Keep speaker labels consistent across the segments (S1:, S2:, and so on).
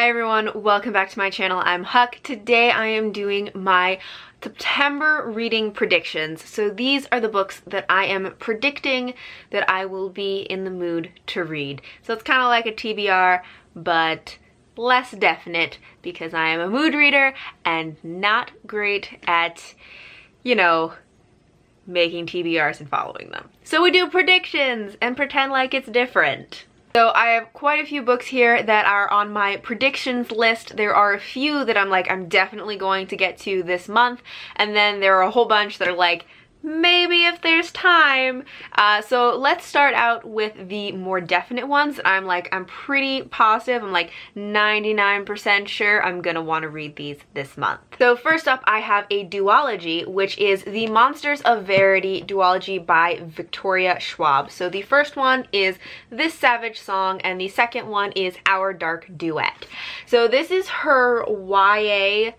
S1: Hi everyone, welcome back to my channel. I'm Huck. Today I am doing my September reading predictions. So these are the books that I am predicting that I will be in the mood to read. So it's kind of like a TBR, but less definite because I am a mood reader and not great at, you know, making TBRs and following them. So we do predictions and pretend like it's different. So I have quite a few books here that are on my predictions list. There are a few that I'm definitely going to get to this month, and then there are a whole bunch that are like, maybe if there's time. So let's start out with the more definite ones. I'm pretty positive, I'm like 99% sure I'm gonna want to read these this month. So first up, I have a duology, which is the Monsters of Verity duology by Victoria Schwab. So the first one is This Savage Song, and the second one is Our Dark Duet. So this is her YA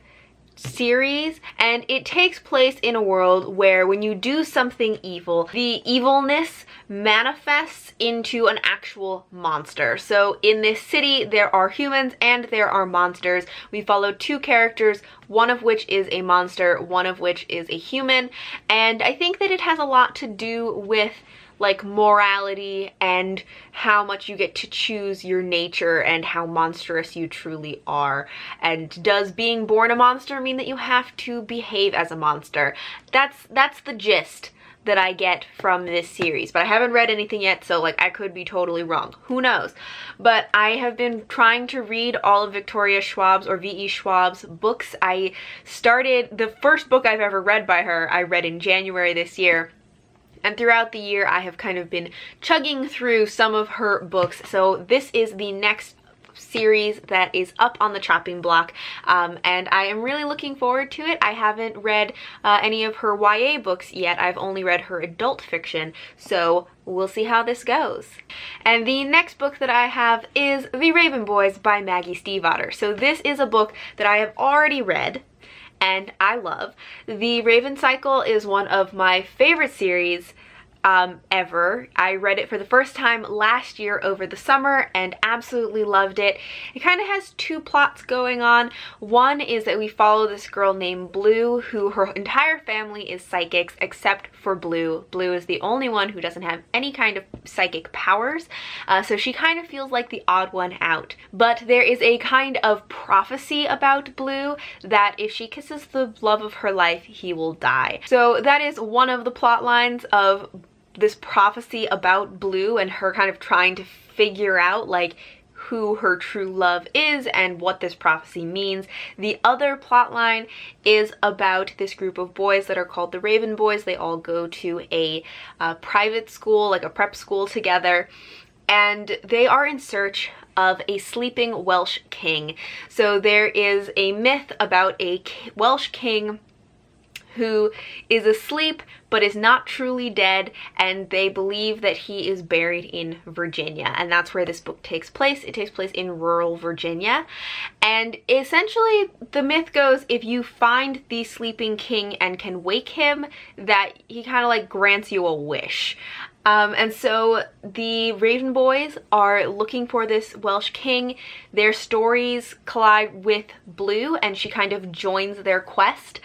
S1: series, and it takes place in a world where when you do something evil, the evilness manifests into an actual monster. So in this city there are humans and there are monsters. We follow two characters, one of which is a monster, one of which is a human, and I think that it has a lot to do with like morality and how much you get to choose your nature and how monstrous you truly are. And does being born a monster mean that you have to behave as a monster? That's the gist that I get from this series, but I haven't read anything yet, so like I could be totally wrong, who knows. But I have been trying to read all of Victoria Schwab's or V.E. Schwab's books. I started, the first book I've ever read by her I read in January this year, and throughout the year I have kind of been chugging through some of her books. So this is the next series that is up on the chopping block, and I am really looking forward to it. I haven't read any of her YA books yet. I've only read her adult fiction, so we'll see how this goes. And the next book that I have is The Raven Boys by Maggie Stiefvater. So this is a book that I have already read and I love. The Raven Cycle is one of my favorite series ever. I read it for the first time last year over the summer and absolutely loved it. It kind of has two plots going on. One is that we follow this girl named Blue, who her entire family is psychics except for Blue. Blue is the only one who doesn't have any kind of psychic powers, so she kind of feels like the odd one out. But there is a kind of prophecy about Blue that if she kisses the love of her life, he will die. So that is one of the plot lines of this prophecy about Blue and her kind of trying to figure out like who her true love is and what this prophecy means. The other plot line is about this group of boys that are called the Raven Boys. They all go to a private school, like a prep school together, and they are in search of a sleeping Welsh king. So there is a myth about a Welsh king who is asleep but is not truly dead, and they believe that he is buried in Virginia, and that's where this book takes place. It takes place in rural Virginia, and essentially the myth goes, if you find the sleeping king and can wake him, that he kind of like grants you a wish. And so the Raven Boys are looking for this Welsh king. Their stories collide with Blue, and she kind of joins their quest.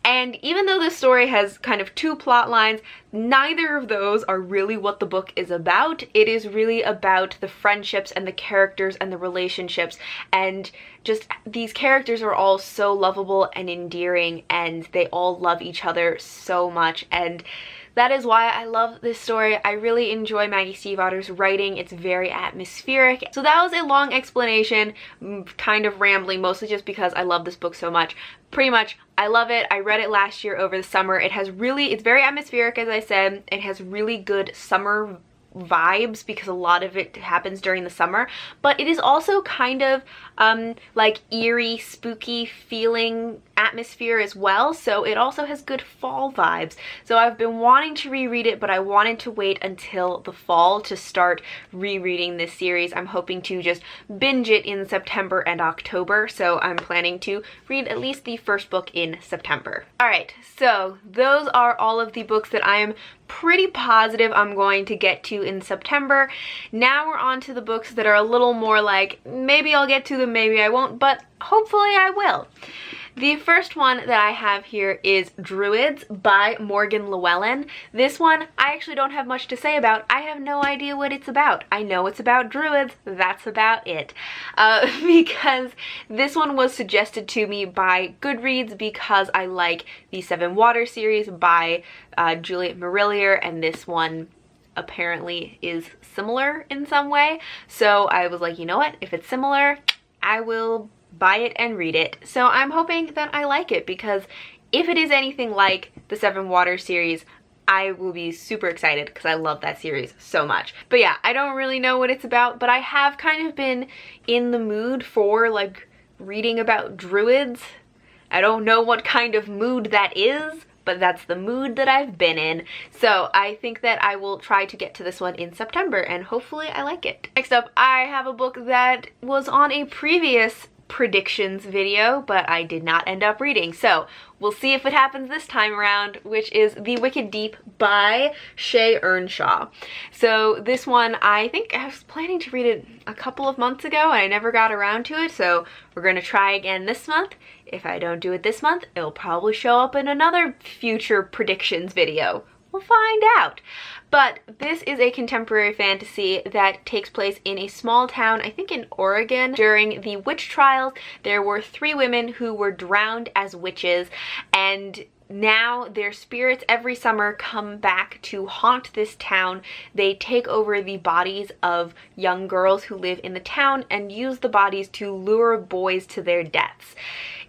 S1: And even though this story has kind of two plot lines, neither of those are really what the book is about. It is really about the friendships and the characters and the relationships, and just these characters are all so lovable and endearing, and they all love each other so much, and that is why I love this story. I really enjoy Maggie Stiefvater's writing. It's very atmospheric. So that was a long explanation, kind of rambling, mostly just because I love this book so much. Pretty much, I love it. I read it last year over the summer. It's very atmospheric, as I said. It has really good summer vibes because a lot of it happens during the summer, but it is also kind of like eerie, spooky feeling atmosphere as well, so it also has good fall vibes. So I've been wanting to reread it, but I wanted to wait until the fall to start rereading this series. I'm hoping to just binge it in September and October, so I'm planning to read at least the first book in September. Alright, so those are all of the books that I am pretty positive I'm going to get to in September. Now we're on to the books that are a little more like, maybe I'll get to them, maybe I won't, but hopefully I will. The first one that I have here is Druids by Morgan Llewellyn. This one I actually don't have much to say about. I have no idea what it's about. I know it's about druids, that's about it. Because this one was suggested to me by Goodreads because I like the Seven Water series by Juliet Marillier, and this one apparently is similar in some way. So I was like, you know what, if it's similar, I will buy it and read it. So I'm hoping that I like it, because if it is anything like the Seven Water series, I will be super excited because I love that series so much. But yeah, I don't really know what it's about, but I have kind of been in the mood for like reading about druids. I don't know what kind of mood that is, but that's the mood that I've been in. So I think that I will try to get to this one in September, and hopefully I like it. Next up, I have a book that was on a previous predictions video, but I did not end up reading. So we'll see if it happens this time around, which is The Wicked Deep by Shay Earnshaw. So this one, I think I was planning to read it a couple of months ago and I never got around to it, so we're gonna try again this month. If I don't do it this month, it'll probably show up in another future predictions video. We'll find out. But this is a contemporary fantasy that takes place in a small town, I think in Oregon. During the witch trials, there were 3 women who were drowned as witches, and now their spirits every summer come back to haunt this town. They take over the bodies of young girls who live in the town and use the bodies to lure boys to their deaths.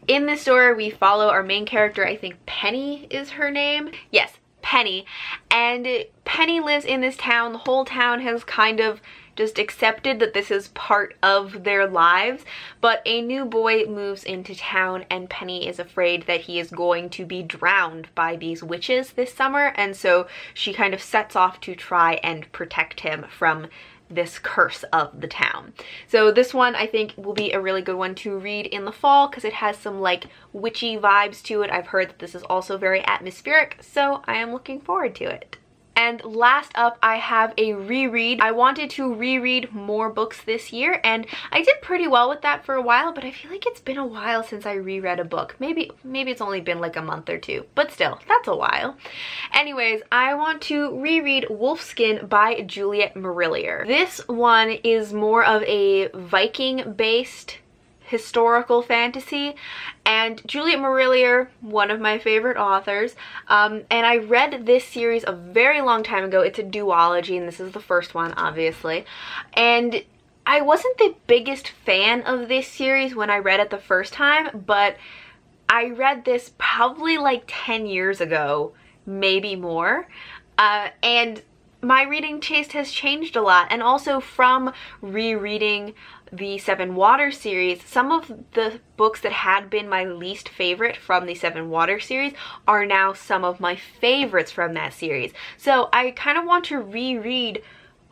S1: In this story, we follow our main character, I think Penny is her name. Yes, Penny. And Penny lives in this town. The whole town has kind of just accepted that this is part of their lives, but a new boy moves into town and Penny is afraid that he is going to be drowned by these witches this summer, and so she kind of sets off to try and protect him from this curse of the town. So this one I think will be a really good one to read in the fall because it has some like witchy vibes to it. I've heard that this is also very atmospheric, so I am looking forward to it. And last up, I have a reread. I wanted to reread more books this year, and I did pretty well with that for a while, but I feel like it's been a while since I reread a book. Maybe it's only been like a month or 2, but still, that's a while. Anyways, I want to reread Wolfskin by Juliet Marillier. This one is more of a Viking-based historical fantasy, and Juliet Marillier, one of my favorite authors, and I read this series a very long time ago. It's a duology, and this is the first one, obviously, and I wasn't the biggest fan of this series when I read it the first time, but I read this probably like 10 years ago, maybe more, and my reading taste has changed a lot. And also from rereading the Seven Water series, some of the books that had been my least favorite from the Seven Water series are now some of my favorites from that series. So I kind of want to reread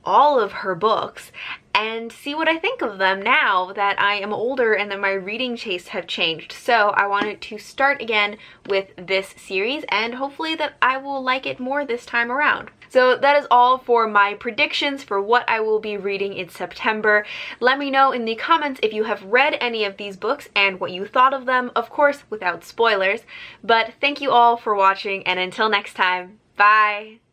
S1: all of her books and see what I think of them now that I am older and that my reading tastes have changed. So I wanted to start again with this series, and hopefully that I will like it more this time around. So that is all for my predictions for what I will be reading in September. Let me know in the comments if you have read any of these books and what you thought of them, of course without spoilers. But thank you all for watching, and until next time, bye!